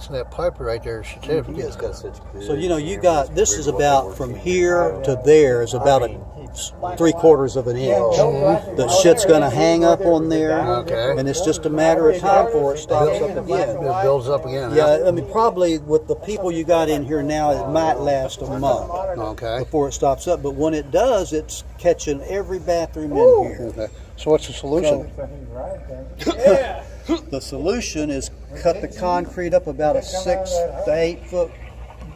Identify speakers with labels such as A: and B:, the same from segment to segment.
A: So that pipe right there should have.
B: You guys got such good.
C: So you got this is about from here to there is about a 3/4 of an inch. The shit's going to hang up on there,
A: Okay.
C: and it's just a matter of time before it stops up again.
A: It builds up again.
C: Yeah, I mean, probably with the people you got in here now, it might last a month
A: Okay.
C: before it stops up. But when it does, it's catching every bathroom in here.
A: Okay. So what's the solution?
C: The solution is cut the concrete up about a 6 to 8 foot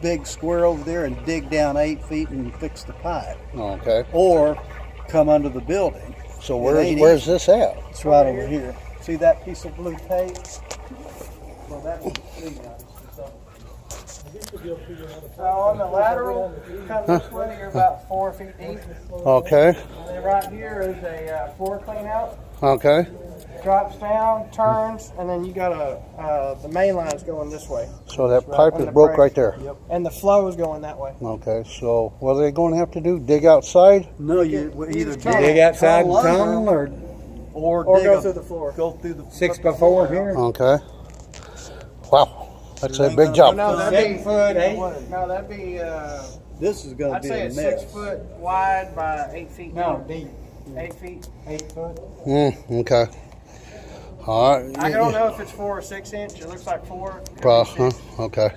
C: big square over there and dig down 8 feet and fix the pipe.
A: Okay.
C: Or come under the building.
A: So
C: It
A: where's
C: ain't
A: where's this at?
C: It's right over here. See that piece of blue tape? Well, that's
D: On the lateral, you come this way, you're about 4 feet deep.
A: Okay.
D: And then right here is a floor clean out.
A: Okay.
D: Drops down, turns, and then you got the main line's going this way.
A: So that pipe is broke right there.
D: And the flow is going that way.
A: Okay. So what are they going to have to do? Dig outside?
C: No, you either
E: Dig outside and tunnel
C: or
D: Or
C: dig
D: go
C: a-
D: through the floor.
C: Go through the
E: 6x4 here.
A: Okay. Wow. That's a
C: ain't
A: big
C: gonna-
A: jump.
D: No, that'd
E: 7
D: be,
E: foot, 8.
D: no, that'd be,
C: This is going to
D: I'd
C: be
D: say
C: a
D: it's
C: mess.
D: 6 foot wide by 8 feet
E: No,
D: deep.
E: deep.
D: 8 feet.
E: 8 foot.
A: Okay. All right.
D: I don't know if it's 4 or 6 inch. It looks like 4.
A: Okay.